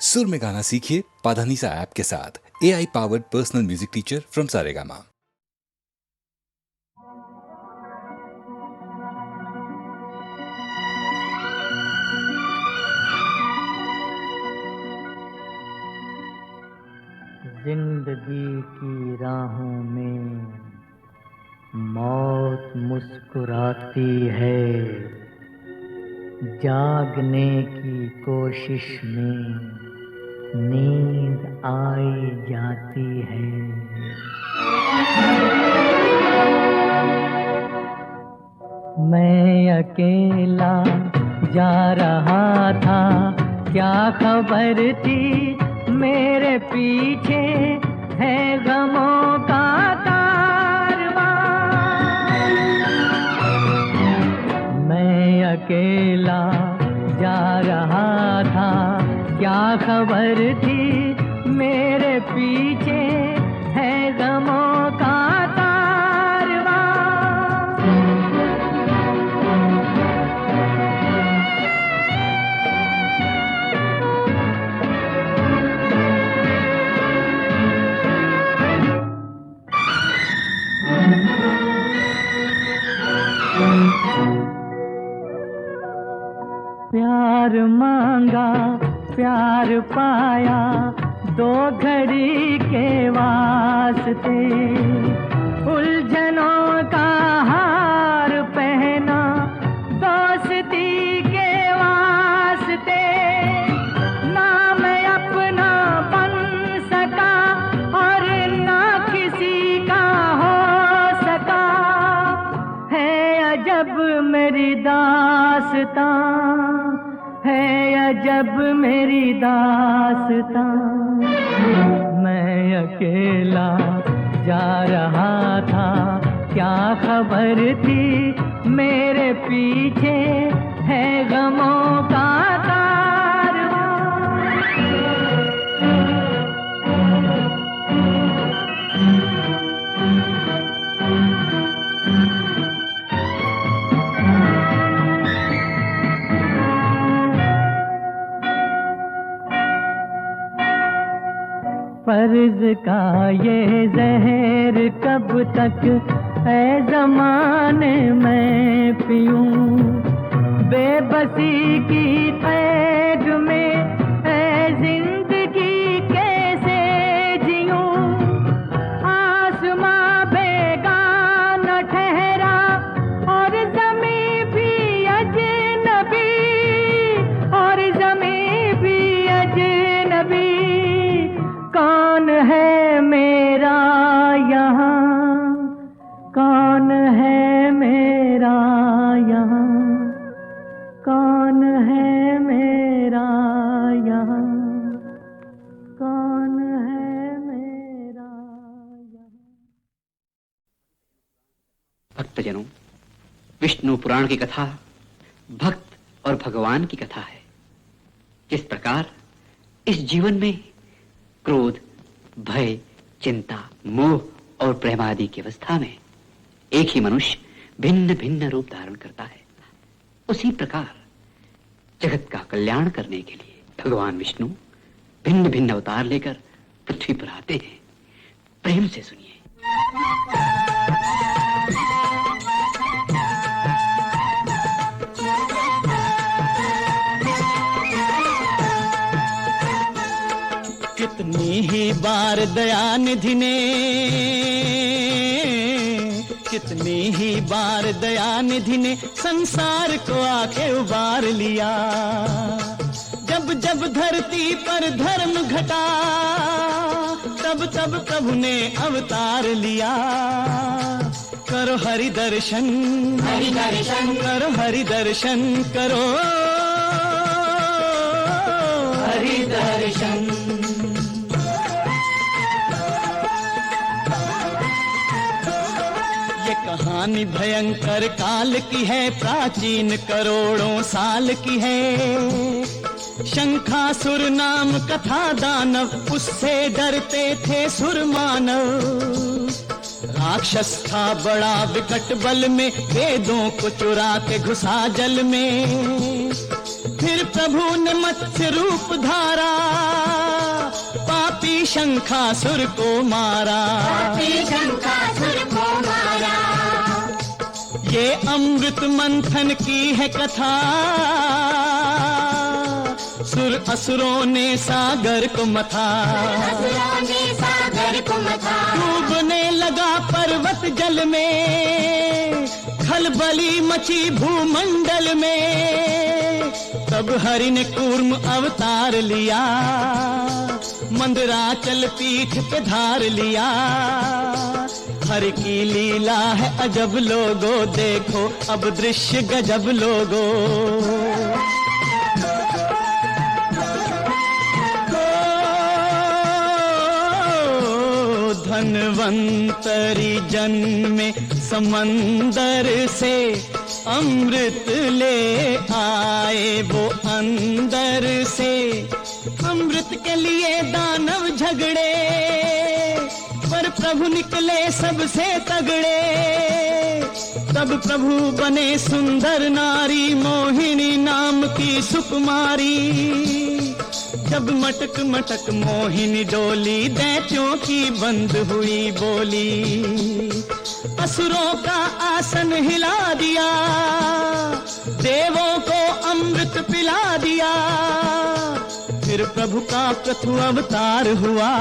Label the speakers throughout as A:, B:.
A: सुर में गाना सीखिए पाधानीसा ऐप के साथ। AI powered personal music teacher from Saregama.
B: जिंदगी की राहों में मौत मुस्कुराती है, जागने की कोशिश में नींद आई जाती है। मैं अकेला जा रहा था, क्या खबर थी मेरे पीछे है गमों का कारवां। मैं अकेला जा रहा था, क्या खबर थी मेरे पीछे है गमों का कारवां। प्यार मांगा प्यार पाया, दो घड़ी के वास्ते उलझनों का हार पहना, दोस्ती के वास्ते। ना मैं अपना बन सका और ना किसी का हो सका, है अजब मेरी दास्तां, है अजब मेरी दास्तां। मैं अकेला जा रहा था, क्या खबर थी मेरे पीछे है गमों का कारवां। फर्ज का ये जहर कब तक है ज़माने में पीऊं, बेबसी की कैद में है जिंदगी कैसे जीऊं। आसमां बेगाना ठहरा और ज़मीं भी अजनबी, और ज़मीं भी अजनबी। कौन है मेरा यहाँ, कौन है मेरा यहाँ, कौन है मेरा यहाँ, कौन है मेरा यहाँ।
C: भक्तजनों, विष्णु पुराण की कथा भक्त और भगवान की कथा है। जिस प्रकार इस जीवन में क्रोध, भय, चिंता, मोह और प्रेम आदि की अवस्था में एक ही मनुष्य भिन्न भिन्न रूप धारण करता है, उसी प्रकार जगत का कल्याण करने के लिए भगवान विष्णु भिन्न भिन्न अवतार लेकर पृथ्वी पर आते हैं। प्रेम से सुनिए।
D: कितनी ही बार दयानिधि ने, कितनी ही बार दयानिधि ने संसार को आके उबार लिया। जब जब धरती पर धर्म घटा, तब तब प्रभु ने अवतार लिया। करो हरि दर्शन, हरि दर्शन करो, हरि दर्शन करो, हरि दर्शन। कहानी भयंकर काल की है, प्राचीन करोड़ों साल की है। शंखासुर नाम कथा दानव, उससे डरते थे सुर मानव। राक्षस था बड़ा विकट बल में, वेदों को चुरा के घुसा जल में। फिर प्रभु ने मत्स्य रूप धारा, शंखासुर को मारा। ये अमृत मंथन की है कथा, सुर असुरों ने सागर को मथा। डूबने लगा पर्वत जल में, खलबली मची भूमंडल में। तब हरि ने कूर्म अवतार लिया, मंदराचल पीठ पे धार लिया। हरि की लीला है अजब लोगो, देखो अब दृश्य गजब लोगो। धन्वंतरी जन्मे समंदर से, अमृत ले आए वो अंदर से। अमृत के लिए दानव झगड़े, पर प्रभु निकले सबसे तगड़े। तब प्रभु बने सुंदर नारी, मोहिनी नाम की सुकुमारी। जब मटक मटक मोहिनी डोली, दैत्यों की बंद हुई बोली। असुरों का आसन हिला दिया, देवों को अमृत पिला दिया। फिर प्रभु का प्रथम अवतार हुआ,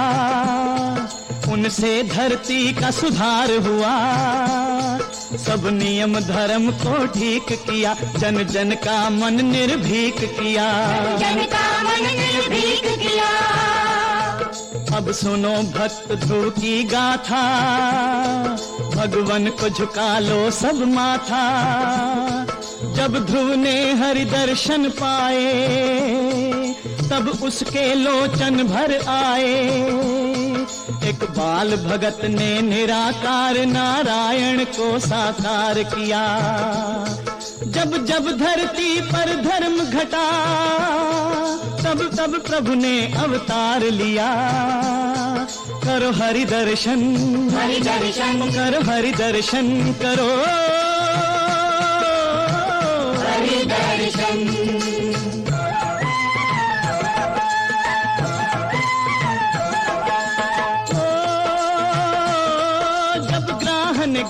D: उनसे धरती का सुधार हुआ। सब नियम धर्म को ठीक किया, जन जन का मन निर्भीक किया। अब सुनो भक्त ध्रुव की गाथा, भगवन को झुका लो सब माथा। जब ध्रुव ने हरि दर्शन पाए, तब उसके लोचन भर आए। एक बाल भगत ने निराकार नारायण को साकार किया। जब जब धरती पर धर्म घटा, तब तब प्रभु ने अवतार लिया। करो हरि दर्शन, करो हरि दर्शन, करो हरि दर्शन।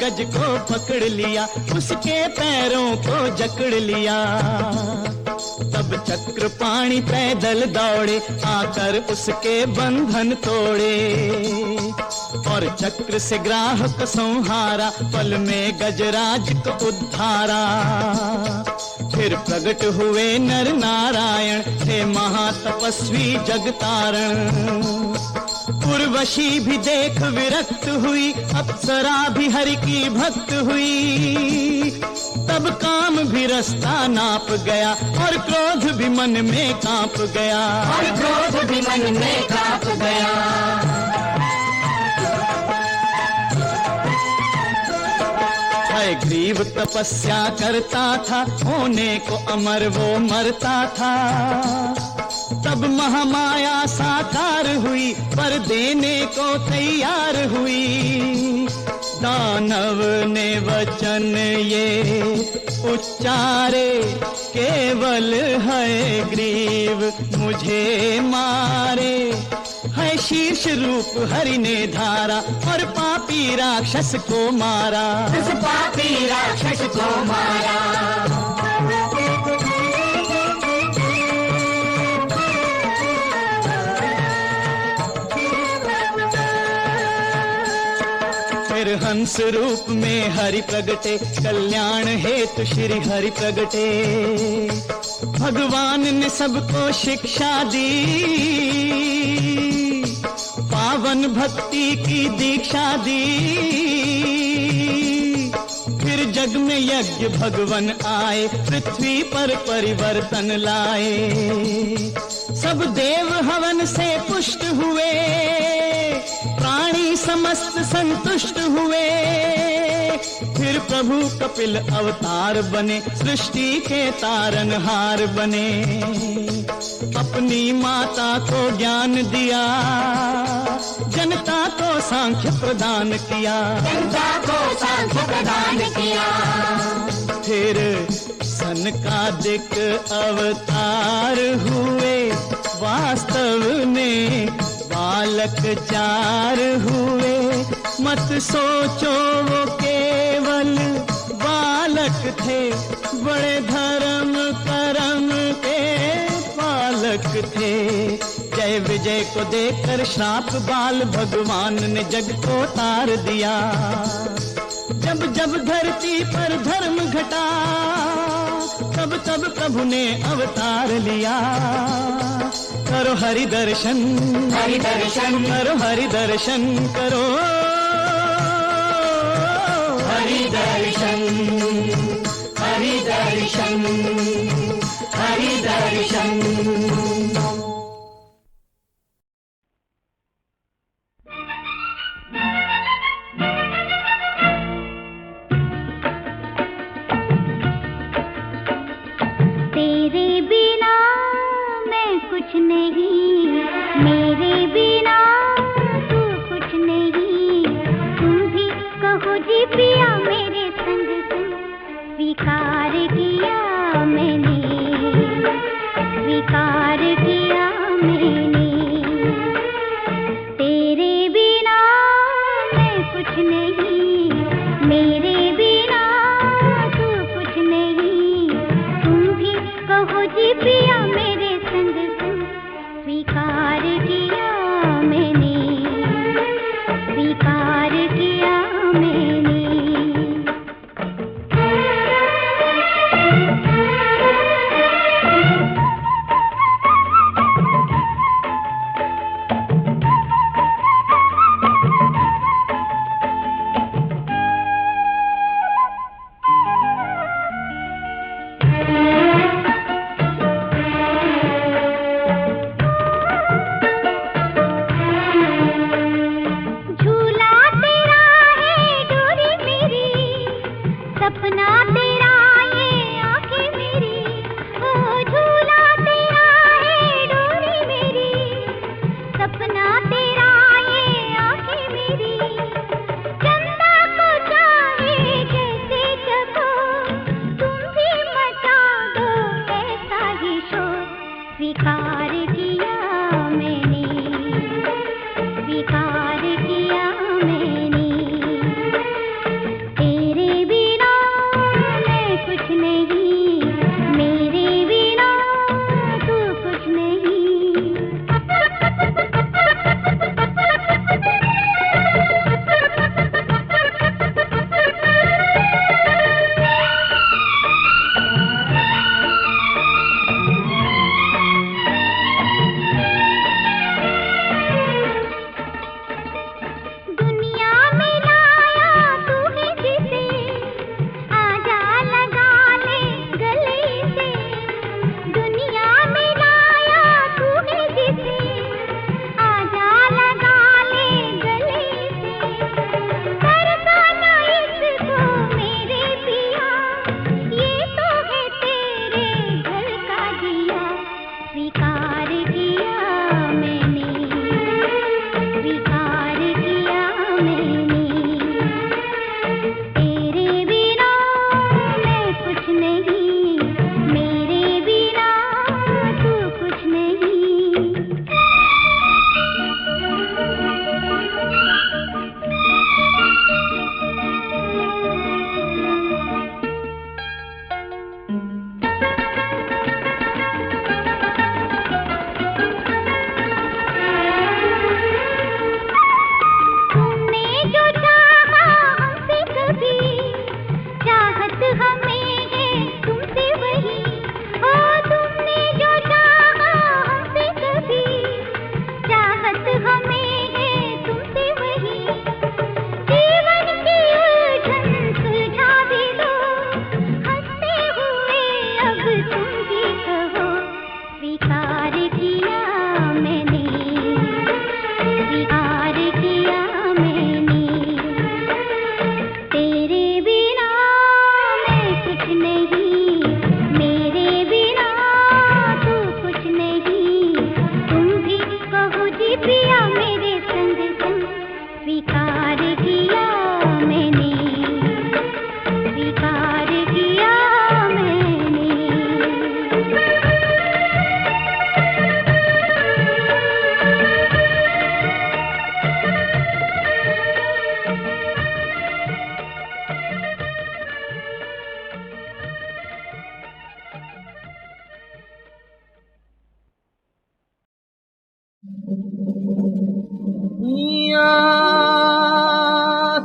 D: गज को पकड़ लिया, उसके पैरों को जकड़ लिया। तब चक्र पाणी पैदल दौड़े, आकर उसके बंधन तोड़े। और चक्र से ग्राहक संहारा, पल में गजराज को उद्धारा। फिर प्रकट हुए नर नारायण, थे महातपस्वी जगतारण। उर्वशी भी देख विरक्त हुई, अप्सरा भी हरि की भक्त हुई। तब काम भी रास्ता नाप गया, और क्रोध भी मन में कांप गया। ग्रीव तपस्या करता था, होने को अमर वो मरता था। तब महामाया साकार हुई, पर देने को तैयार हुई। दानव ने वचन ये उच्चारे, केवल है ग्रीव मुझे मारे। है शीर्ष रूप हरि ने धारा, और पापी राक्षस को मारा। फिर हंस रूप में हरि प्रगटे, कल्याण हेतु श्री हरि प्रगटे। भगवान ने सबको शिक्षा दी, पावन भक्ति की दीक्षा दी। फिर जग में यज्ञ भगवन आए, पृथ्वी पर परिवर्तन लाए। सब देव हवन से पुष्ट हुए, प्राणी समस्त संतुष्ट हुए। फिर प्रभु कपिल अवतार बने, सृष्टि के तारनहार बने। अपनी माता को ज्ञान दिया, जनता को सांख्य प्रदान किया। फिर सनकादिक अवतार हुए, वास्तव में बालक 4 हुए, मत सोचो वो केवल बालक थे, बड़े धर्म करम के पालक थे। जय विजय को देकर श्राप बाल भगवान ने जग को तार दिया। जब जब धरती पर धर्म घटा, तब तब प्रभु ने अवतार लिया। करो हरि दर्शन, हरि दर्शन करो, हरि दर्शन करो, हरि दर्शन, हरि दर्शन, हरि दर्शन।
E: तेरे बिना मैं कुछ नहीं, मेरे बिना तू कुछ नहीं। तुम भी कहो जी पिया मेरे संग संग, स्वीकार किया मैंने, स्वीकार किया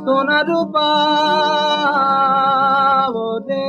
D: सोना रूपा वो दे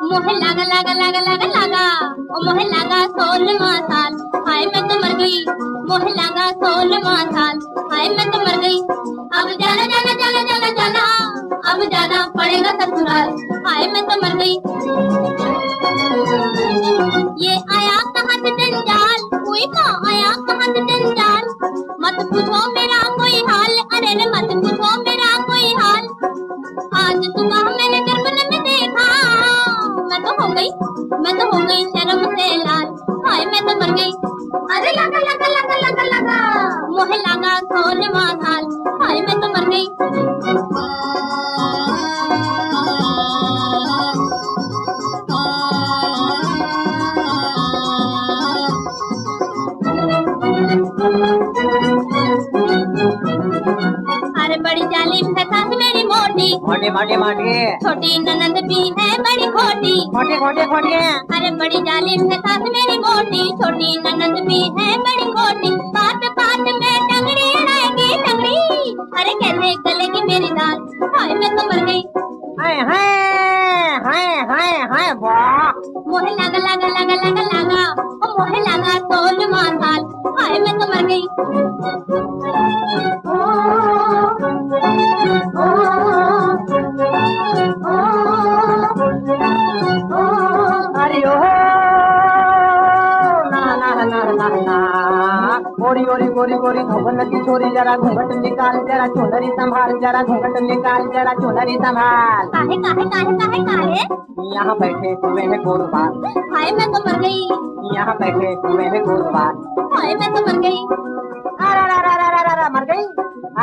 E: मोहे लागा लागा लागा लागा लागा ओ मोहे लागा 16वां साल हाय मैं तो मर गई मोहे लागा 16वां साल हाय मैं तो मर गई अब जाना जाना जाना जाना जाना अब जाना पड़ेगा ससुराल हाय मैं तो मर गई ये आया कहाँ से जंजाल कोई माँ आया कहाँ से जंजाल मत पूछो मेरा कोई हाल अरे रे मत पूछो मेरा कोई हाल आज सुबह मैंने दर्पण में देखा मैं तो हो गई शर्म से लाल हाय मैं तो मर गई अरे लगा लगा लगा लगा लगा मोहे लगा 16वां साल हाय मैं तो मर गई अरे बड़ी जालिम है सास मेरी मोटी
D: मोटे मोटे मोटे
E: छोटी ननद भी है बड़ी खोटी
D: खोटे खोटे खोटे
E: अरे बड़ी जालिम है सास मेरी मोटी छोटी ननद भी है बड़ी खोटी बात बात में टंगड़ी अड़ाएगी टंगड़ी अरे कैसे गलेगी मेरी दाल हाय मैं तो मर गई
D: हाय हाय हाय हाय हाय वाह
E: मोहे लगा लगा लगा लगा लगा ओ मोहे लगा 16वां साल हाय मैं तो मर गई
D: अरे ओ ना ना ना ना ना गोरी गोरी गोरी गोरी घूंघट की छोरी जरा घूंघट निकाल जरा चुनरी संभाल जरा घूंघट निकाल जरा चुनरी संभाल
E: काहे काहे काहे काहे काहे
D: यहाँ बैठे हुए हैं गोरबार
E: हाय मैं तो मर गई
D: यहाँ बैठे हुए हैं गोरबार
E: हाय मैं तो मर गई
D: अरे मर गई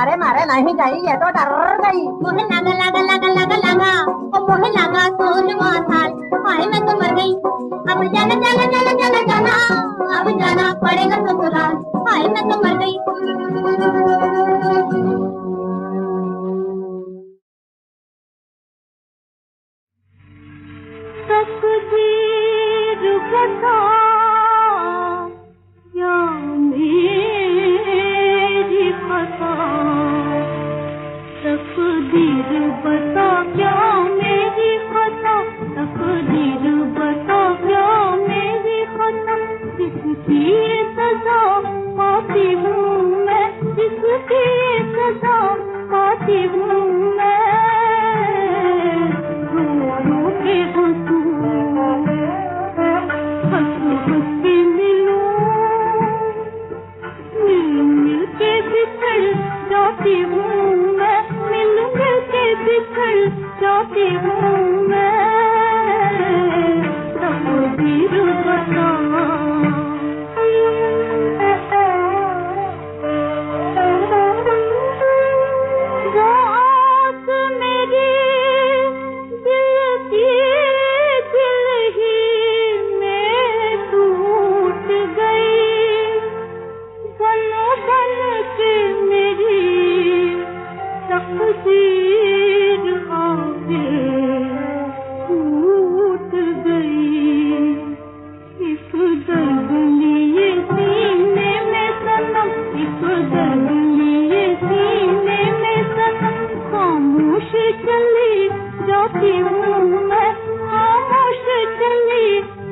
D: अरे मारे नहीं गई ये तो डर गई
E: मोहे लगा लगा लगा लगा लगा ओ मोहे लगा 16वां साल हाय मैं तो मर गई अब जाना जाना जाना जाना जाना अब जाना पड़ेगा ससुराल हाय मैं तो मर गई
B: तकदीर बता या मेरी खता तकदीर बता क्या मेरी खता तकदीर बता क्या मेरी खता जिसकी ये सजा पाती हूँ मैं जिसकी ये सजा पाती हूँ मैं रो के हंसूं हंस हंस के मिलूं मिल मिल के बिछड़ जाती हूँ मैं मिल मिल के बिछड़ जाती हूँ मैं तकदीर बता वो आस मेरी दिल की दिल ही में टूट गई बन बन के मेरी तकदीर आगे टूट गई इस दर्द लिए सीने में सनम इस दर्द लिए सीने में सनम खामोश चली जाती हूँ मैं खामोश चली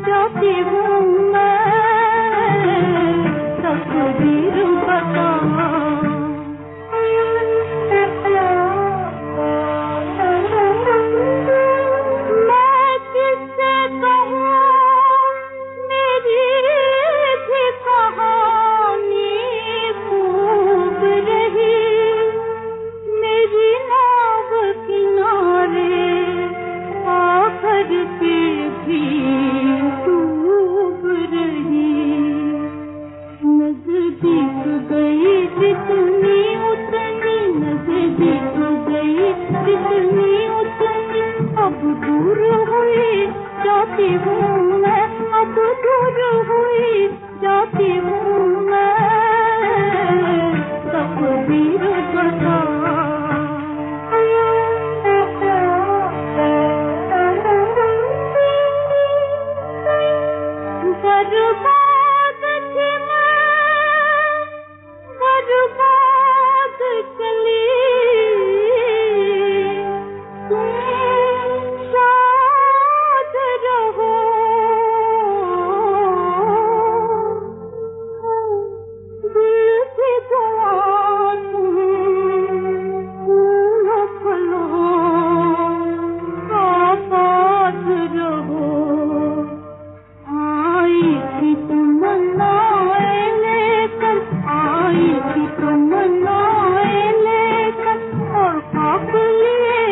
B: जाती हूँ मैं तकदीर बता मैं किससे कहूँ मेरी भी कहानी खूब रही मेरी भी डूब रही, नजदीक गई जितनी उतनी, नजदीक गई जितनी उतनी, अब दूर हुई जाती हूँ मैं, अब दूर हुई जाती हूँ मैं, तकदीर बता। बर्बाद थी मैं, बर्बाद चली, तुम साथ रहो, दिल की दुआ तुम फूलों फलों आबाद रहो। आई थी तमन्नाएं लेकर, आई थी तमन्नाएं लेकर, और खाक लिए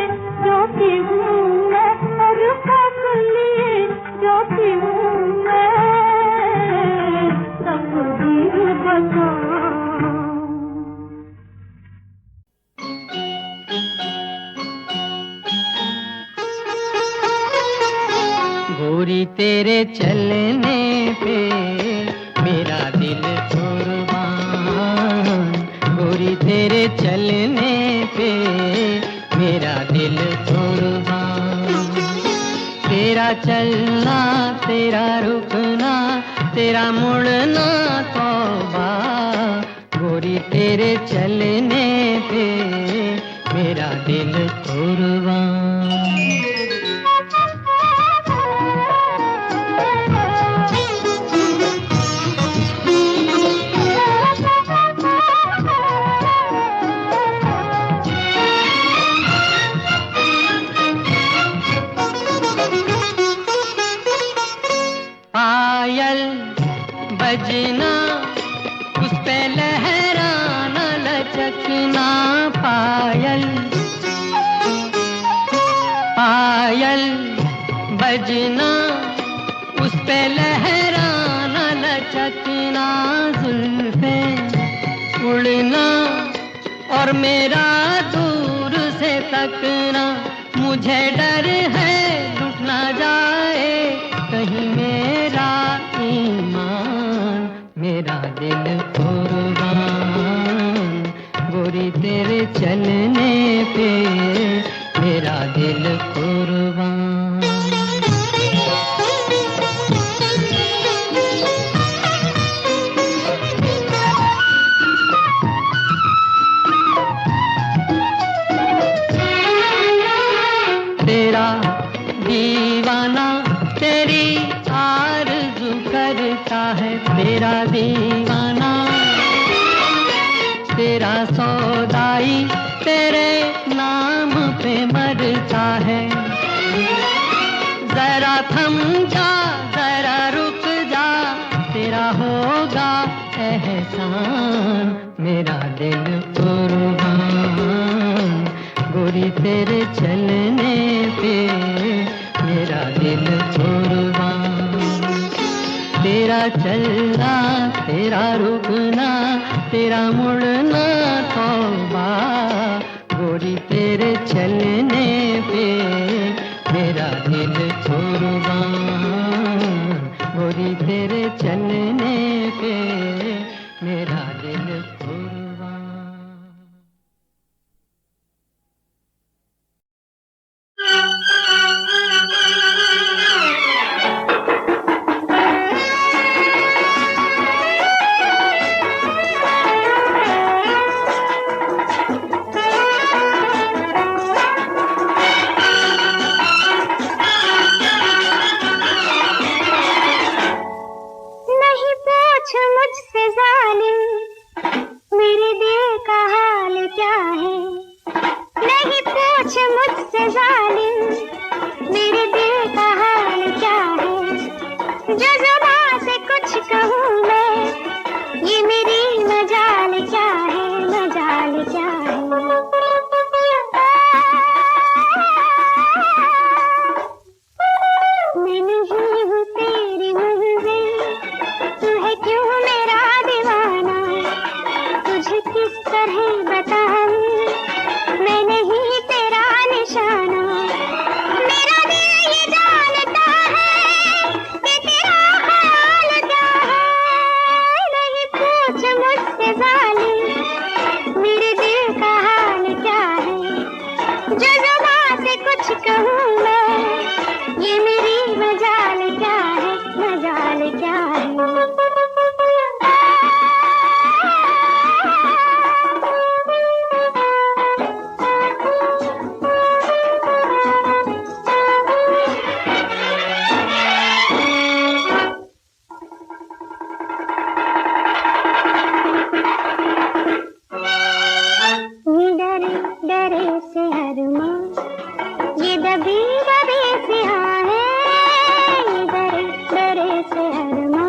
B: जाती हूँ मैं, और खाक लिए जाती हूँ मैं, तकदीर बता।
D: गोरी तेरे चलने पे मेरा दिल कुर्बान, गोरी तेरे चलने पे मेरा दिल कुर्बान। तेरा चलना, तेरा रुकना, तेरा मुड़ना तौबा, गोरी तेरे चलने पे मेरा दिल कुर्बान। पायल बजना, उस पे लहराना लचकना, पायल पायल बजना, उस पे लहराना लचकना, जुल्फे उड़ना और मेरा दूर से तकना, मुझे डर है लुट ना जाए कहीं मेरा ईमान, मेरा दिल कुर्बान, गोरी तेरे चलने पे मेरा दिल कुर्बान। तेरा दीवाना तेरी आरज़ू करता है, तेरा दीवाना तेरा सौदाई तेरे नाम पे मरता है। जरा थम जा, जरा रुक जा, तेरा होगा एहसान, मेरा दिल कुर्बान, गोरी तेरे चलने पे मेरा दिल कुर्बान। तेरा चलना, तेरा रुकना, तेरा मुड़ना तौबा, गोरी तेरे चलने पे मेरा दिल कुर्बान, गोरी तेरे चलने पे मेरा दिल कुर्बान।
E: नहीं पूछ मुझसे जालिम, मेरे दिल का हाल क्या है। नहीं पूछ मुझसे जालिम, मेरे दिल का हाल क्या है। जो जुबान से कुछ कहूँ मैं, ये मेरी मजाल क्या है, मजाल क्या है। मैंने
F: दरे से अरमा, ये दबी दबी सी हाँ है, ये दरे दरे से अरमा,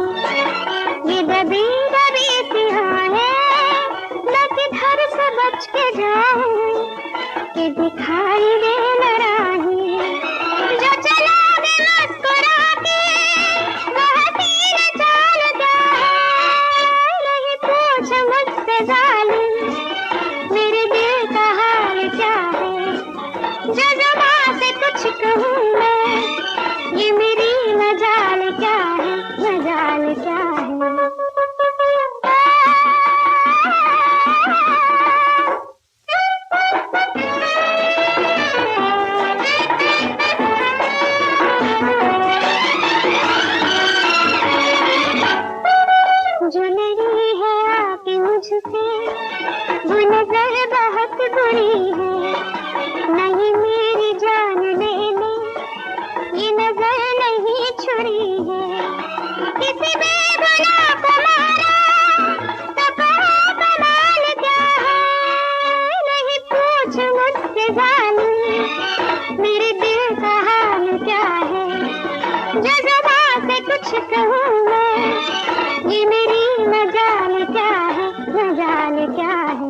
F: ये दबी दबी सी हाँ है, मैं किधर से बच के जाऊं कि दिखाई दे न राही, जो चला दे मुस्कुरा के वो हसीन चाल क्या है, नहीं पूछ मुझसे जालिम मेरे दिल का हाल क्या है, जो ज़ुबान से कुछ कहूँ मैं, ये मेरी मजाल क्या है, मजाल क्या है। जो लड़ी है आके मुझसे वो नजर बहुत बुरी है, नहीं मेरी जान ले ले ये नजर नहीं छुरी है, किसी बेगुनाह को मारा तो कहा कमाल क्या है, नहीं पूछ मुझसे जालिम मेरे दिल का हाल क्या है, जो ज़ुबान से कुछ कहूँ मैं, ये मेरी मजाल क्या है, मजाल क्या है।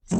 D: ये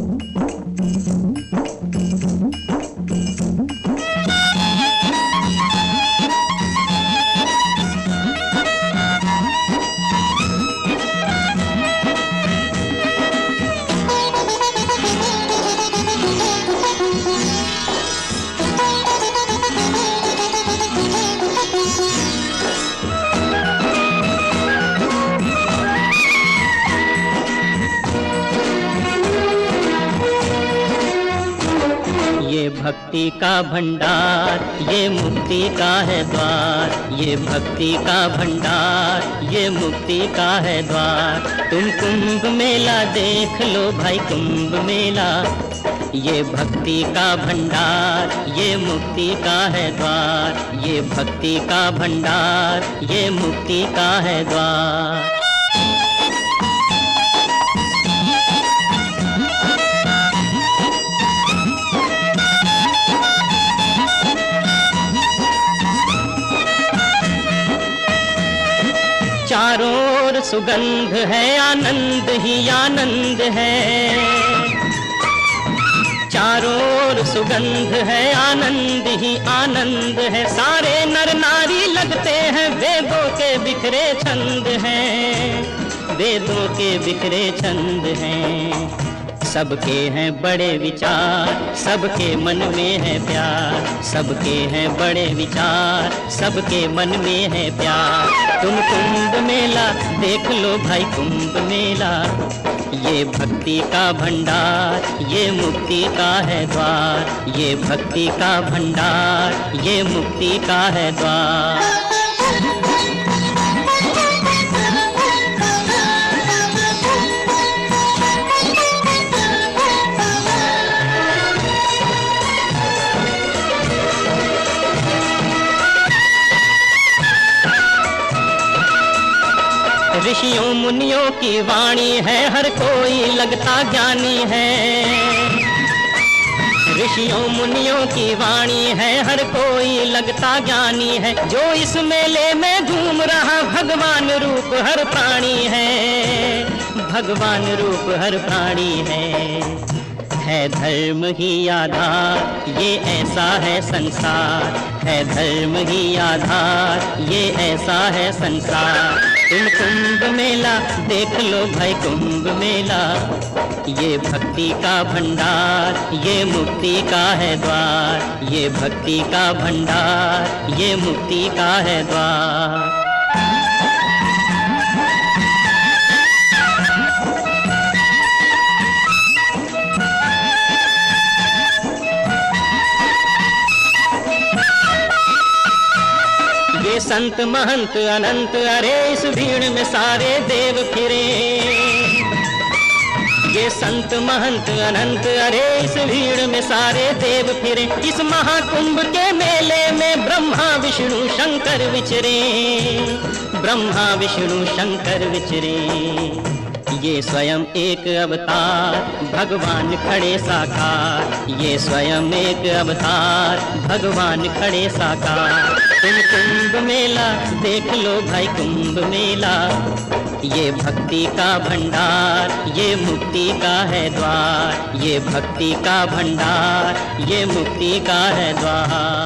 D: भक्ति का भंडार, ये मुक्ति का है द्वार। ये भक्ति का भंडार, ये मुक्ति का है द्वार। तुम कुंभ मेला देख लो भाई, कुंभ मेला। ये भक्ति का भंडार, ये मुक्ति का है द्वार। ये भक्ति का भंडार, ये मुक्ति का है द्वार। चारों ओर सुगंध है, आनंद ही आनंद है। चारों ओर सुगंध है, आनंद ही आनंद है। सारे नर नारी लगते हैं, वेदों के बिखरे छंद हैं। वेदों के बिखरे छंद हैं। सबके हैं बड़े विचार, सबके मन में है प्यार। सबके हैं बड़े विचार, सबके मन में है प्यार। तुम कुंभ मेला देख लो भाई, कुंभ मेला। ये भक्ति का भंडार, ये मुक्ति का है द्वार। ये भक्ति का भंडार, ये मुक्ति का है द्वार। ऋषियों मुनियों की वाणी है, हर कोई लगता ज्ञानी है। ऋषियों मुनियों की वाणी है, हर कोई लगता ज्ञानी है। जो इस मेले में झूम रहा, भगवान रूप हर प्राणी है। भगवान रूप हर प्राणी है धर्म ही आधार, ये ऐसा है संसार। है धर्म ही आधार, ये ऐसा है संसार। तुम कुंभ मेला देख लो भाई, कुंभ मेला। ये भक्ति का भंडार, ये मुक्ति का है द्वार। ये भक्ति का भंडार, ये मुक्ति का है द्वार। ये संत महंत अनंत, अरे इस भीड़ में सारे देव फिरे। ये संत महंत अनंत, अरे इस भीड़ में सारे देव फिरे। इस महाकुंभ के मेले में ब्रह्मा विष्णु शंकर विचरे। ब्रह्मा विष्णु शंकर विचरे। ये स्वयं एक अवतार, भगवान खड़े साकार। ये स्वयं एक अवतार, भगवान खड़े साकार। तुम कुंभ मेला देख लो भाई, कुंभ मेला। ये भक्ति का भंडार, ये मुक्ति का है द्वार। ये भक्ति का भंडार, ये मुक्ति का है द्वार।